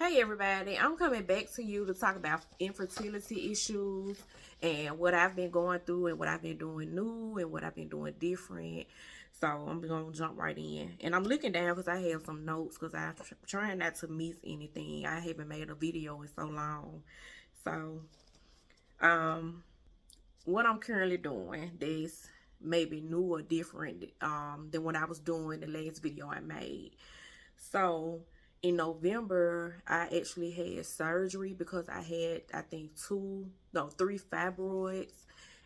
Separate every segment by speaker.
Speaker 1: Hey everybody, I'm coming back to you to talk about infertility issues and what I've been going through and what I've been doing new and what I've been doing different. So I'm going to jump right in. And I'm looking down because I have some notes because I'm trying not to miss anything. I haven't made a video in so long. So um, what I'm currently doing that's maybe new or different than what I was doing the last video I made. So in November, I actually had surgery because I had, I think, three fibroids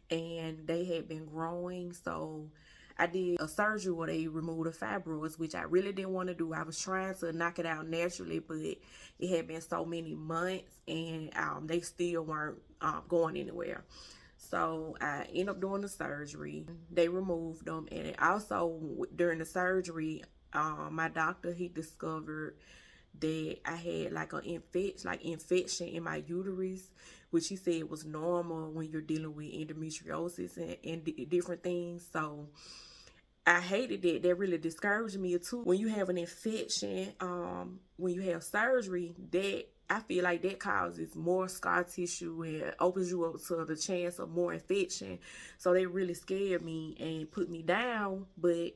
Speaker 1: and they had been growing. So I did a surgery where they removed the fibroids, which I really didn't want to do. I was trying to knock it out naturally, but it had been so many months and they still weren't going anywhere. So I ended up doing the surgery. They removed them, and also during the surgery, my doctor, he discovered that I had like infection in my uterus, which he said was normal when you're dealing with endometriosis and different things. So I hated that. That really discouraged me too. When you have an infection, when you have surgery, that I feel like that causes more scar tissue and opens you up to the chance of more infection. So they really scared me and put me down. But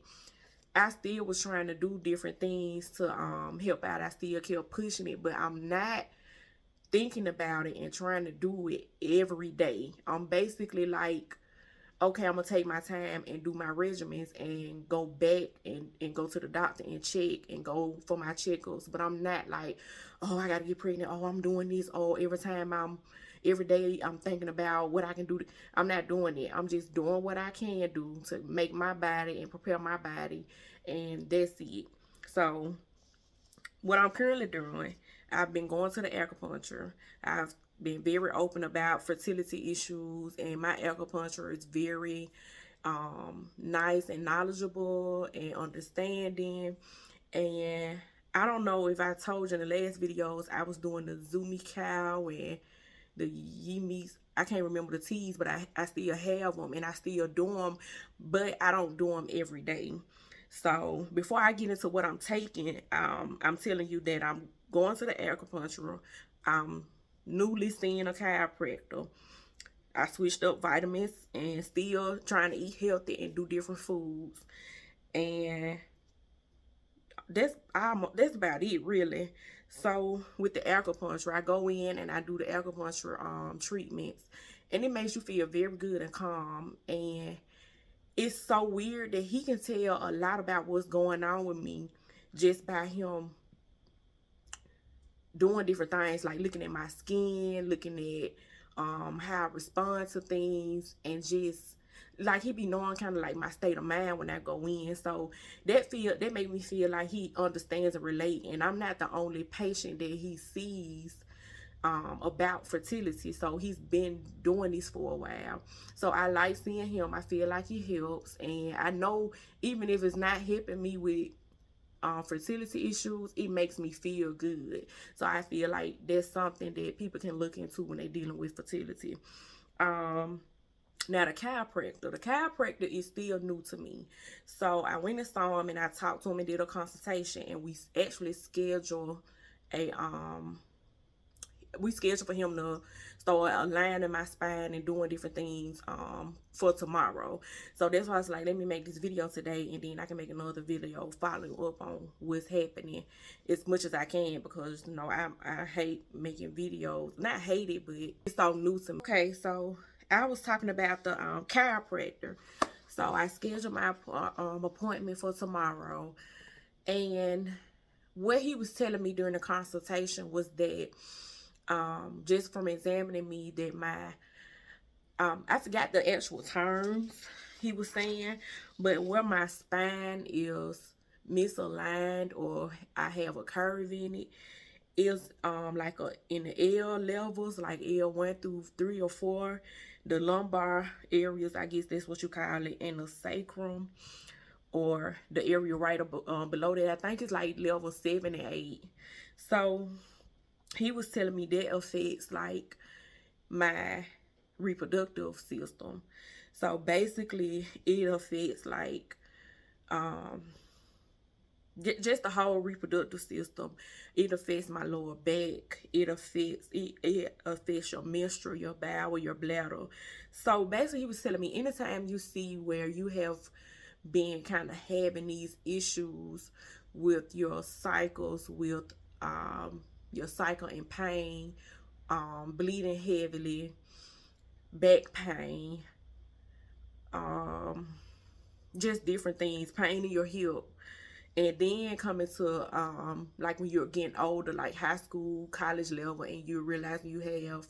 Speaker 1: I still was trying to do different things to help out. I still kept pushing it, but I'm not thinking about it and trying to do it every day. I'm basically like, okay, I'm gonna take my time and do my regimens and go back and go to the doctor and check and go for my checkups. But I'm not like, oh, I gotta get pregnant. Oh, I'm doing this. Oh, every day I'm thinking about what I can do. I'm not doing it. I'm just doing what I can do to make my body and prepare my body, and that's it. So what I'm currently doing, I've been going to the acupuncture. I've been very open about fertility issues, and my acupuncture is very nice and knowledgeable and understanding. And I don't know if I told you in the last videos, I was doing the Zumi cow and the Yemis. I can't remember the teas, but I still have them and I still do them, but I don't do them every day. So before I get into what I'm taking, I'm telling you that I'm going to the acupuncture. I'm newly seeing a chiropractor. I switched up vitamins and still trying to eat healthy and do different foods. And that's about it really. So with the acupuncture, I go in and I do the acupuncture treatments, and it makes you feel very good and calm. And it's so weird that he can tell a lot about what's going on with me just by him doing different things, like looking at my skin, looking at how I respond to things, and just like he be knowing kind of like my state of mind when I go in. So that make me feel like he understands and relate, and I'm not the only patient that he sees about fertility. So he's been doing this for a while. So I like seeing him. I feel like he helps, and I know even if it's not helping me with fertility issues, it makes me feel good. So I feel like that's something that people can look into when they're dealing with fertility. Now the chiropractor is still new to me. So I went and saw him and I talked to him and did a consultation, and a we scheduled for him to start aligning my spine and doing different things for tomorrow. So that's why I was like, let me make this video today, and then I can make another video following up on what's happening as much as I can, because you know I hate making videos. Not hate it, but it's so new to me. Okay, so I was talking about the chiropractor. So I scheduled my appointment for tomorrow, and what he was telling me during the consultation was that just from examining me, that my I forgot the actual terms he was saying, but where my spine is misaligned or I have a curve in it is like in the L levels, like L1 through 3 or 4, the lumbar areas, I guess that's what you call it, and the sacrum, or the area right below that. I think it's like level 7 and 8. So he was telling me that affects like my reproductive system. So basically it affects like just the whole reproductive system. It affects my lower back. It affects your menstrual, your bowel, your bladder. So basically, he was telling me anytime you see where you have been kind of having these issues with your cycles, with your cycle and pain, bleeding heavily, back pain, um, just different things, pain in your hip. And then coming to like when you're getting older, like high school, college level, and you realize you have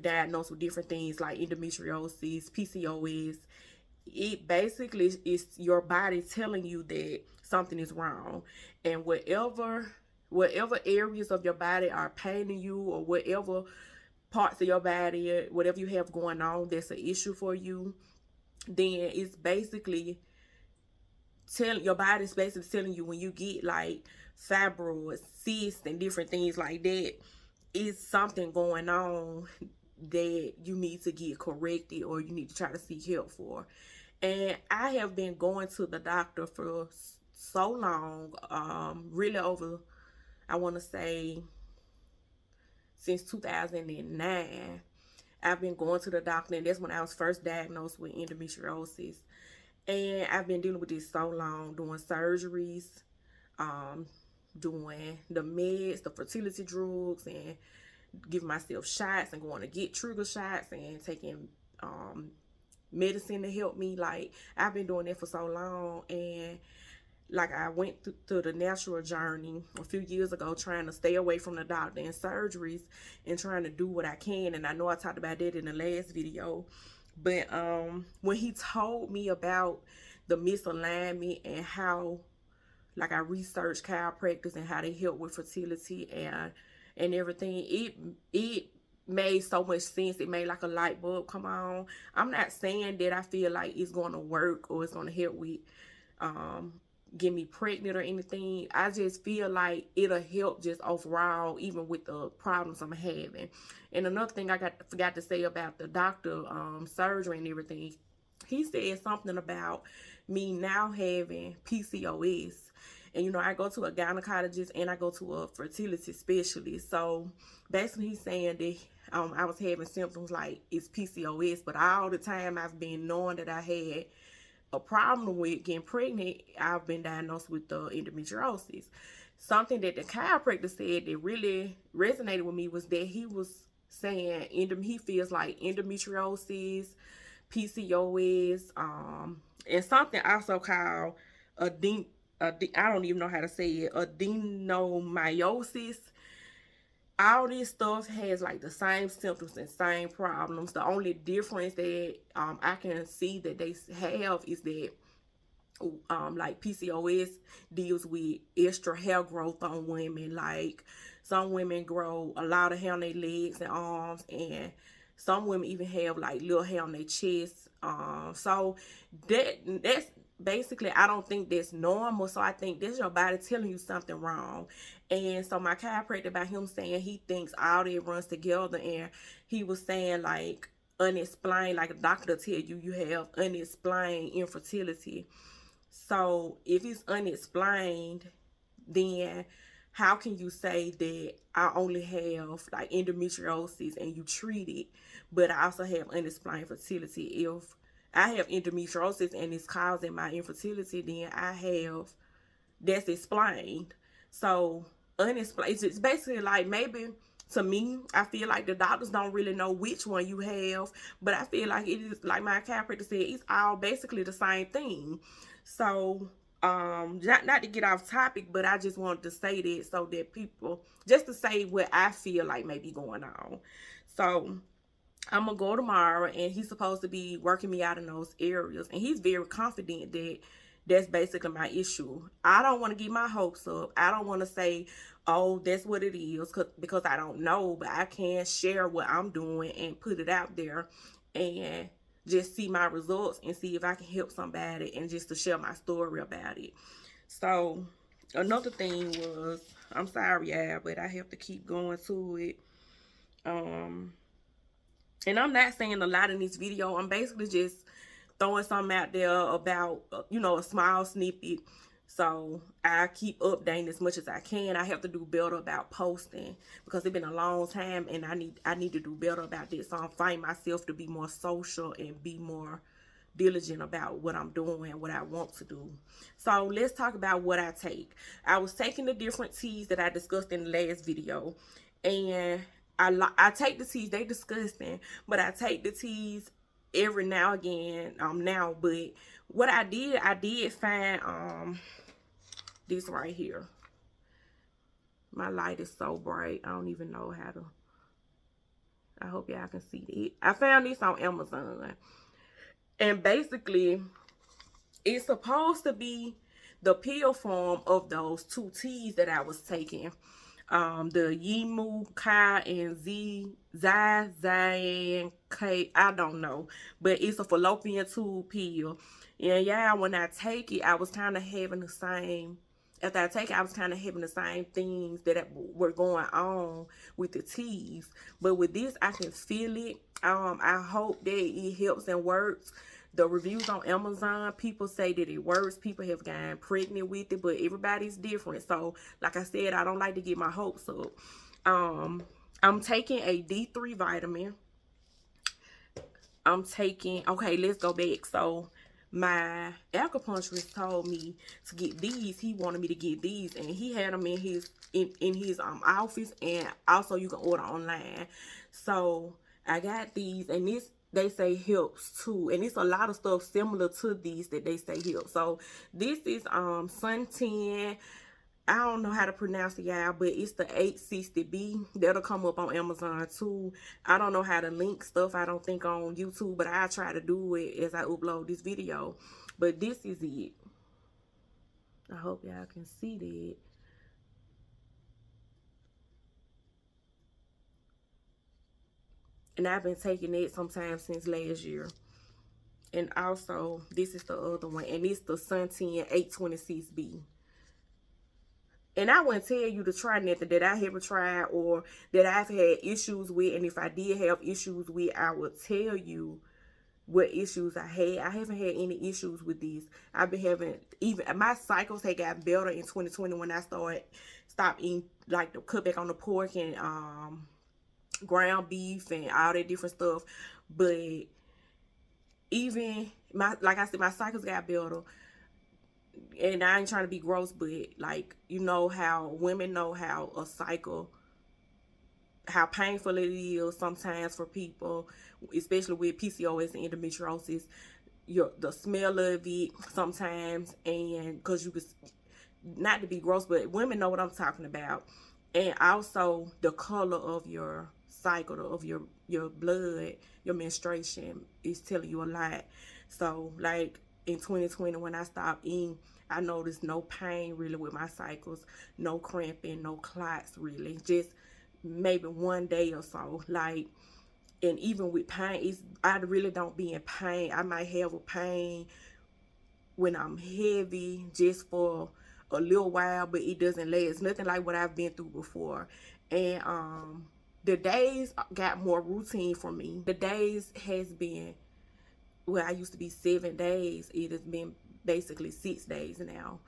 Speaker 1: diagnosed with different things like endometriosis, PCOS. It basically is your body telling you that something is wrong, and whatever areas of your body are paining you, or whatever parts of your body, whatever you have going on that's an issue for you, then it's basically your body's basically telling you when you get like fibroids, cysts, and different things like that, it's something going on that you need to get corrected or you need to try to seek help for. And I have been going to the doctor for so long, really over, I want to say, since 2009. I've been going to the doctor, and that's when I was first diagnosed with endometriosis. And I've been dealing with this so long, doing surgeries, um, doing the meds, the fertility drugs, and giving myself shots and going to get trigger shots and taking medicine to help me. Like, I've been doing that for so long. And like, I went through the natural journey a few years ago, trying to stay away from the doctor and surgeries and trying to do what I can. And I know I talked about that in the last video. But when he told me about the misalignment and how, like, I researched chiropractors and how they help with fertility and everything, it made so much sense. It made like a light bulb come on. I'm not saying that I feel like it's going to work or it's going to help with get me pregnant or anything. I just feel like it'll help just overall, even with the problems I'm having. And another thing I forgot to say about the doctor surgery and everything, he said something about me now having PCOS. And you know, I go to a gynecologist and I go to a fertility specialist. So basically he's saying that I was having symptoms like it's PCOS, but all the time I've been knowing that I had a problem with getting pregnant, I've been diagnosed with the endometriosis. Something that the chiropractor said that really resonated with me was that he was saying he feels like endometriosis, PCOS, and something also called I don't even know how to say it, adenomyosis. All this stuff has like the same symptoms and same problems. The only difference that I can see that they have is that like PCOS deals with extra hair growth on women. Like, some women grow a lot of hair on their legs and arms, and some women even have like little hair on their chest. So that's basically, I don't think that's normal. So I think that's your body telling you something wrong. And so my chiropractor, about him saying he thinks all that runs together, and he was saying like unexplained, like a doctor tell you you have unexplained infertility. So if it's unexplained, then how can you say that I only have like endometriosis and you treat it, but I also have unexplained fertility? If I have endometriosis and it's causing my infertility, then that's explained. So unexplained, it's basically like, maybe to me, I feel like the doctors don't really know which one you have, but I feel like it is, like my chiropractor said, it's all basically the same thing. So not to get off topic, but I just wanted to say that so that people, just to say what I feel like may be going on. So I'm gonna go tomorrow, and he's supposed to be working me out in those areas, and he's very confident that that's basically my issue. I don't want to get my hopes up. I don't want to say, oh, that's what it is, because I don't know, but I can share what I'm doing and put it out there and just see my results and see if I can help somebody, and just to share my story about it. So another thing was, I'm sorry, yeah, but I have to keep going to it. And I'm not saying a lot in this video. I'm basically just throwing something out there about, a small snippet. So I keep updating as much as I can. I have to do better about posting because it's been a long time, and I need to do better about this. So I'm fighting myself to be more social and be more diligent about what I'm doing, what I want to do. So let's talk about what I take. I was taking the different teas that I discussed in the last video, and I take the teas, they disgusting, but I take the teas every now and again now. But what I did find this right here. My light is so bright, I don't even know how to. I hope y'all can see it. I found this on Amazon, and basically it's supposed to be the pill form of those two teas that I was taking. The Yimu Kai and Zan K. I don't know, but it's a fallopian tube pill. And yeah, when I take it, I was kind of having the same. After I take it, I was kind of having the same things that were going on with the teas. But with this, I can feel it. I hope that it helps and works. The reviews on Amazon, people say that it works. People have gotten pregnant with it, but everybody's different. So, like I said, I don't like to get my hopes up. I'm taking a D3 vitamin. I'm taking, okay, let's go back. So, my acupuncturist told me to get these. He wanted me to get these, and he had them in his office, and also you can order online. So, I got these, and this, they say helps too, and it's a lot of stuff similar to these that they say helps. So this is suntan. I don't know how to pronounce it, y'all, but it's the 860B. That'll come up on Amazon too. I don't know how to link stuff, I don't think, on YouTube, but I try to do it as I upload this video. But this is it. I hope y'all can see that. And I've been taking it sometime since last year. And also, this is the other one. And it's the Suntan 826B. And I wouldn't tell you to try nothing that I haven't tried or that I've had issues with. And if I did have issues with, I would tell you what issues I had. I haven't had any issues with these. I've been having, even my cycles had got better in 2020 when I stopped eating, like, the cut back on the pork and ground beef and all that different stuff. But even like I said, my cycles got better. And I ain't trying to be gross, but like, you know how women know how a cycle, how painful it is sometimes for people, especially with PCOS and endometriosis. The smell of it sometimes, and because you could, not to be gross, but women know what I'm talking about. And also the color of your cycle, of your blood, your menstruation is telling you a lot. So like in 2020 when I stopped eating, I noticed no pain really with my cycles, no cramping, no clots really, just maybe one day or so. Like, and even with pain, I really don't be in pain. I might have a pain when I'm heavy just for a little while, but it doesn't last. Nothing like what I've been through before. And the days got more routine for me. The days has been, well, I used to be 7 days. It has been basically 6 days now,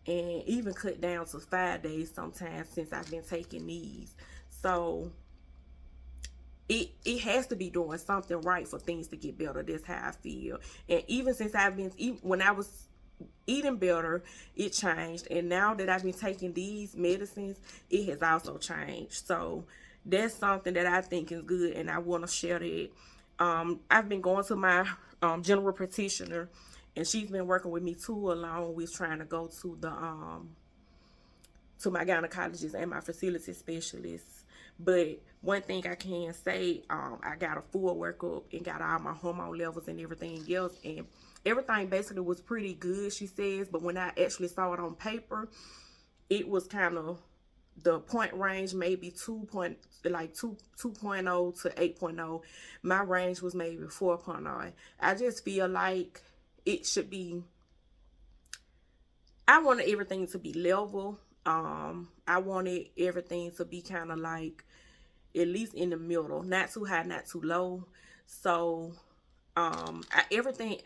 Speaker 1: and even cut down to 5 days sometimes since I've been taking these. So it has to be doing something right for things to get better. That's how I feel. And even since when I was eating better, it changed. And now that I've been taking these medicines, it has also changed. So that's something that I think is good, and I want to share that. I've been going to my general practitioner, and she's been working with me too, along with trying to go to my gynecologist and my fertility specialist. But one thing I can say, I got a full workup and got all my hormone levels and everything else, and everything basically was pretty good, she says. But when I actually saw it on paper, it was kind of, the point range maybe 2.0 to 8.0. My range was maybe 4.0. I just feel like it should be, I wanted everything to be level. I wanted everything to be kind of like at least in the middle, not too high, not too low. So everything,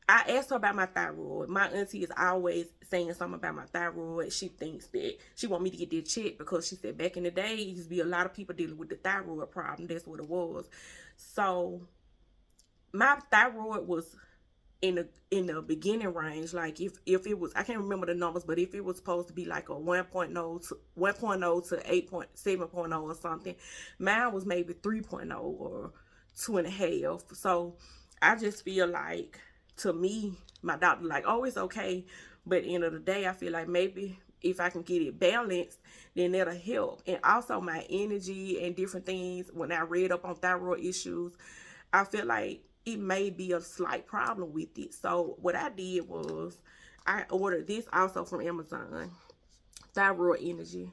Speaker 1: I asked her about my thyroid. My auntie is always saying something about my thyroid. She thinks that she want me to get that checked because she said back in the day, it used to be a lot of people dealing with the thyroid problem. That's what it was. So my thyroid was in the beginning range. Like if it was, I can't remember the numbers, but if it was supposed to be like a 1.0 to 8.7.0 or something, mine was maybe 3.0 or 2.5. So I just feel like, to me, my doctor like, oh, it's okay, but at the end of the day, I feel like maybe if I can get it balanced, then that'll help. And also my energy and different things. When I read up on thyroid issues, I feel like it may be a slight problem with it. So what I did was I ordered this also from Amazon, thyroid energy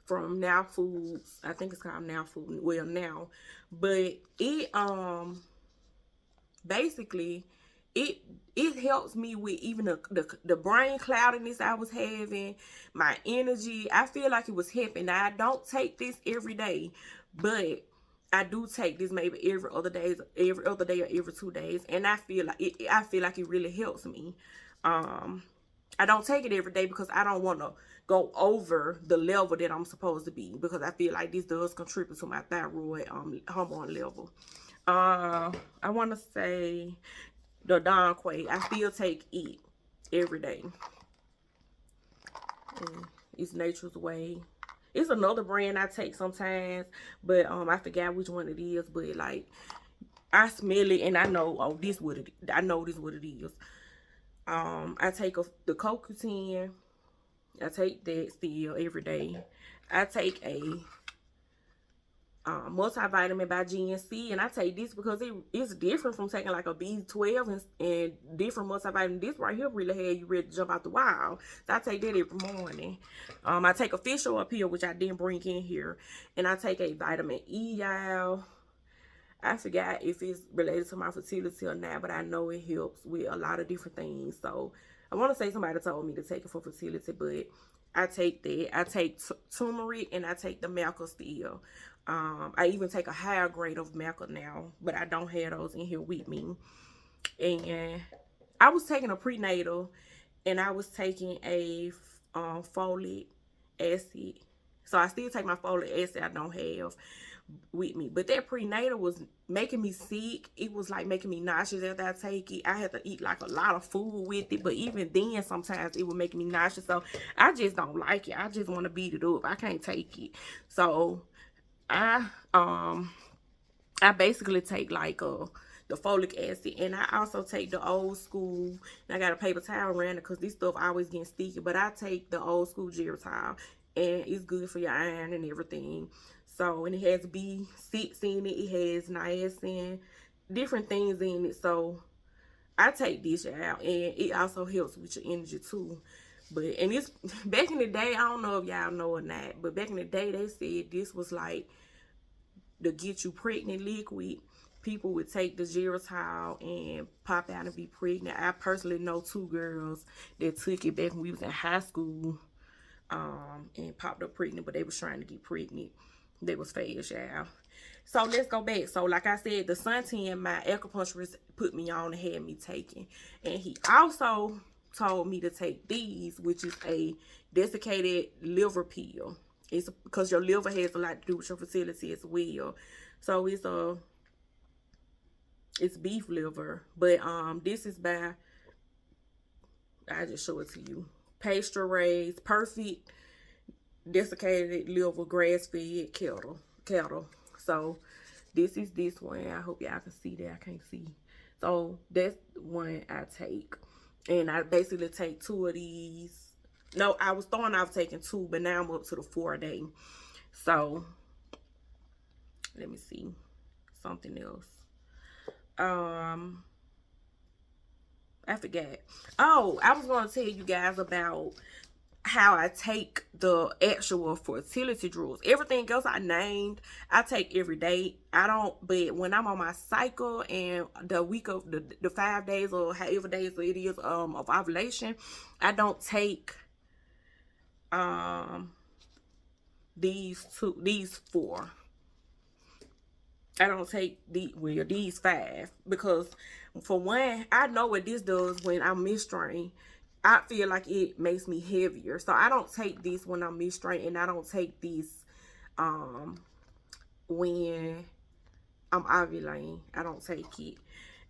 Speaker 1: from Now Foods. I think it's called Now Food. Well, now, but it basically it it helps me with even the brain cloudiness I was having, my energy. I feel like it was helping. Now I don't take this every day, but I do take this maybe every other day or every 2 days, and I feel like it really helps me. I don't take it every day because I don't want to go over the level that I'm supposed to be, because I feel like this does contribute to my thyroid hormone level. I want to say the Don Quay. I still take it every day. It's Nature's Way. It's another brand I take sometimes, but I forgot which one it is. But like, I smell it and I know, oh, this what it. I know this what it is. I take the CoQ10. I take that still every day. I take a multivitamin by GNC, and I take this because it's different from taking like a B12 and different multivitamin. This right here really had you ready to jump out the wild. So I take that every morning. I take a fish oil pill, which I didn't bring in here, and I take a vitamin E, y'all. I forgot if it's related to my fertility or not, but I know it helps with a lot of different things. So I want to say somebody told me to take it for fertility, but I take that. I take turmeric, and I take the maca still. I even take a higher grade of maca now, but I don't have those in here with me. And I was taking a prenatal, and I was taking a folic acid. So I still take my folic acid I don't have with me. But that prenatal was making me sick. It was like making me nauseous after I take it. I had to eat like a lot of food with it. But even then, sometimes it would make me nauseous. So I just don't like it. I just want to beat it up. I can't take it. So I basically take like the folic acid, and I also take the old school. And I got a paper towel around it because this stuff always getting sticky. But I take the old school geritol, and it's good for your iron and everything. So, and it has B6 in it. It has niacin, different things in it. So I take this out, and it also helps with your energy too. But and it's back in the day, I don't know if y'all know or not, but back in the day they said this was like the get you pregnant liquid. People would take the geritol and pop out and be pregnant. I personally know 2 girls that took it back when we was in high school, and popped up pregnant, but they was trying to get pregnant. They was fast, y'all. So let's go back. So like I said, the suntan my acupuncturist put me on and had me taking. And he also told me to take these, which is a desiccated liver pill. It's because your liver has a lot to do with your fertility as well. So it's beef liver. But this is by, I just show it to you, pasture raised, perfect desiccated liver, grass fed cattle. So this is this one. I hope y'all can see that. I can't see. So that's one I take, and I basically take 2 of these. No, I was throwing off taking 2, but now I'm up to the 4-day. So let me see something else. I forgot. Oh, I was going to tell you guys about how I take the actual fertility drugs. Everything else I named, I take every day. I don't, but when I'm on my cycle and the week of the 5 days or however days it is of ovulation, I don't take these 4. I don't take these 5 because, for one, I know what this does when I'm miststrained. I feel like it makes me heavier, so I don't take this when I'm miststrained, and I don't take this um when I'm ovulating. I don't take it,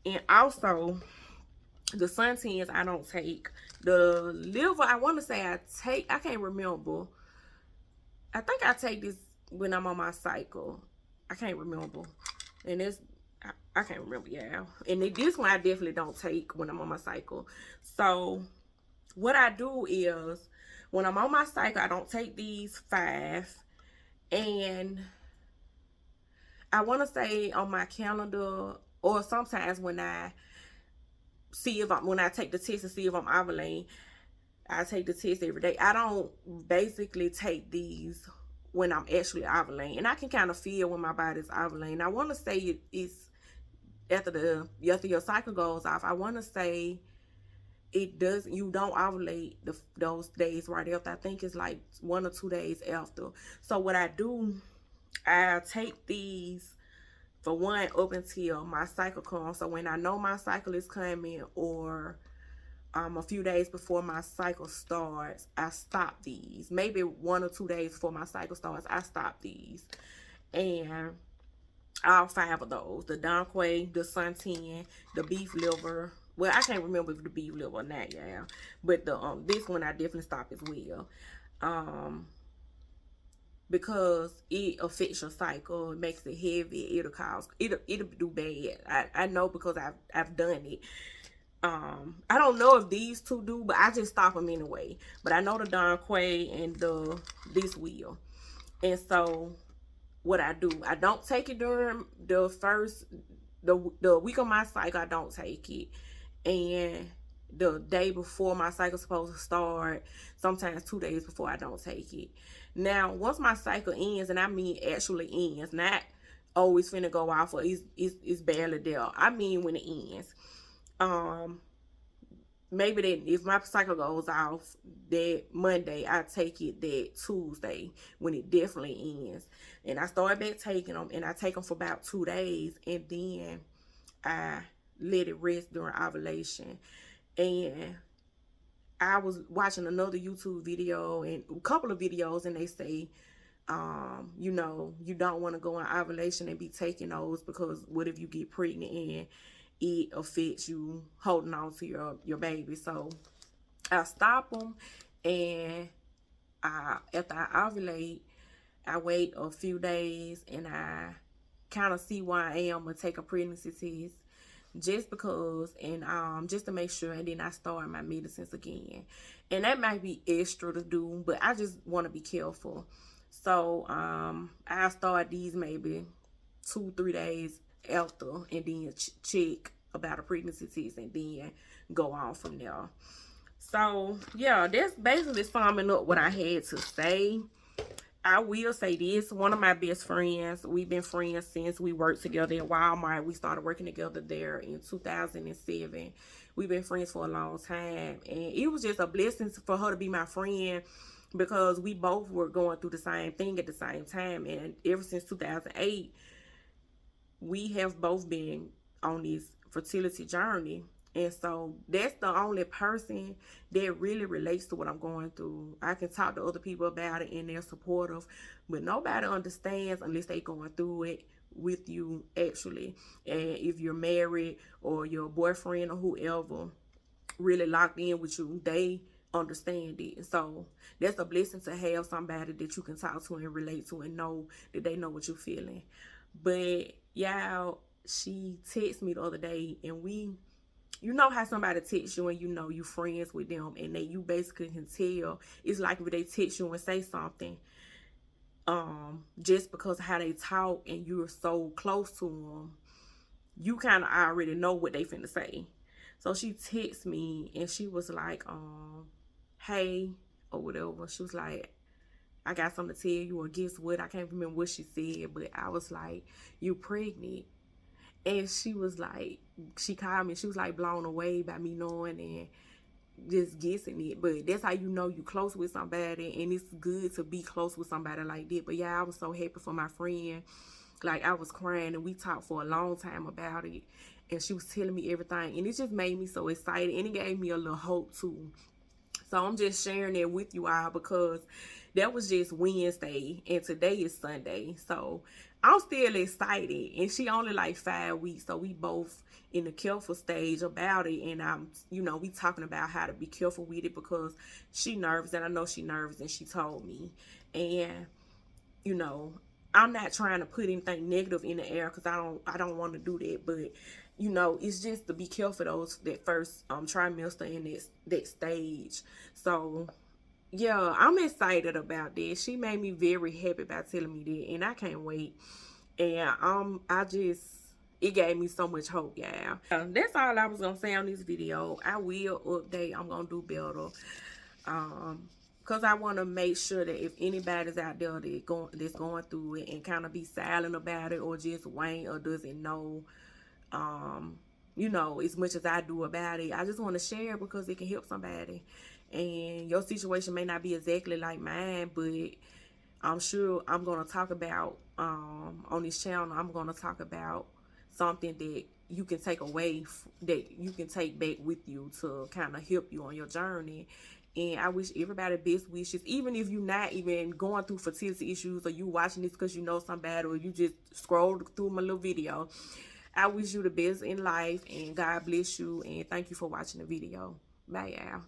Speaker 1: and also the suntans I don't take. The liver, I want to say I take. I can't remember. I think I take this when I'm on my cycle. I can't remember. And it's, I can't remember, yeah. And this one I definitely don't take when I'm on my cycle. So what I do is, when I'm on my cycle, I don't take these 5. And I want to say on my calendar, or sometimes when I when I take the test to see if I'm ovulating, I take the test every day. I don't basically take these when I'm actually ovulating, and I can kind of feel when my body's ovulating. I want to say it's after your cycle goes off. I want to say it does. You don't ovulate those days right after. I think it's like 1 or 2 days after. So what I do, I take these for one up until my cycle comes. So when I know my cycle is coming, or a few days before my cycle starts, I stop these. Maybe 1 or 2 days before my cycle starts, I stop these. And all 5 of those, the Donquay, the suntan, the beef liver. Well, I can't remember if the beef liver or not, yeah. But the this one I definitely stop as well. Because it affects your cycle, it makes it heavy, it'll do bad. I know because I've done it. I don't know if these 2 do, but I just stop them anyway. But I know the Don Quay and this will. And so what I do, I don't take it during the week of my cycle. I don't take it. And the day before my cycle's supposed to start, sometimes 2 days before, I don't take it. Now, once my cycle ends, and I mean actually ends, not always finna go off or it's barely there. I mean when it ends. Maybe that if my cycle goes off that Monday, I take it that Tuesday when it definitely ends. And I start back taking them, and I take them for about 2 days, and then I let it rest during ovulation. And I was watching another YouTube video and a couple of videos, and they say, you know, you don't want to go on ovulation and be taking those, because what if you get pregnant and it affects you holding on to your baby. So I stop them, and after I ovulate, I wait a few days, and I kind of see where I am and take a pregnancy test, just because, and just to make sure, and then I start my medicines again. And that might be extra to do, but I just want to be careful. So I start these maybe 2-3 days after, and then check about a pregnancy test, and then go on from there. So yeah, that's basically summing up what I had to say. I will say this, one of my best friends, we've been friends since we worked together at Walmart. We started working together there in 2007. We've been friends for a long time, and it was just a blessing for her to be my friend, because we both were going through the same thing at the same time. And ever since 2008, we have both been on this fertility journey. And so that's the only person that really relates to what I'm going through. I can talk to other people about it, and they're supportive, but nobody understands unless they going through it with you actually. And if you're married, or your boyfriend or whoever really locked in with you, they understand it. So that's a blessing to have somebody that you can talk to and relate to, and know that they know what you're feeling. But y'all, she texted me the other day, and you know how somebody texts you and you know you friends with them, and that you basically can tell. It's like if they text you and say something, just because of how they talk and you're so close to them, you kind of already know what they finna say. So she texted me, and she was like, hey, or whatever. She was like, I got something to tell you, or guess what? I can't remember what she said, but I was like, you pregnant? And she was like, she called me, she was like blown away by me knowing and just guessing it. But that's how you know you close with somebody, and it's good to be close with somebody like that. But yeah, I was so happy for my friend. Like, I was crying, and we talked for a long time about it, and she was telling me everything, and it just made me so excited, and it gave me a little hope too. So I'm just sharing that with you all because that was just Wednesday and today is Sunday. So I'm still excited, and she only like 5 weeks, so we both in the careful stage about it. And I'm, we talking about how to be careful with it because she nervous, and I know she nervous, and she told me. And you know, I'm not trying to put anything negative in the air because I don't want to do that. But it's just to be careful those that first trimester in that stage. So yeah, I'm excited about this. She made me very happy by telling me that, and I can't wait. And I just, it gave me so much hope, yeah. That's all I was gonna say on this video. I will update. I'm gonna do better. Because I want to make sure that if anybody's out there that's going through it and kind of be silent about it or just wait or doesn't know, as much as I do about it, I just want to share because it can help somebody. And your situation may not be exactly like mine, but I'm sure I'm going to talk about, on this channel, I'm going to talk about something that you can take away, that you can take back with you to kind of help you on your journey. And I wish everybody best wishes, even if you're not even going through fertility issues, or you watching this because you know somebody, or you just scrolled through my little video. I wish you the best in life, and God bless you, and thank you for watching the video. Bye, y'all.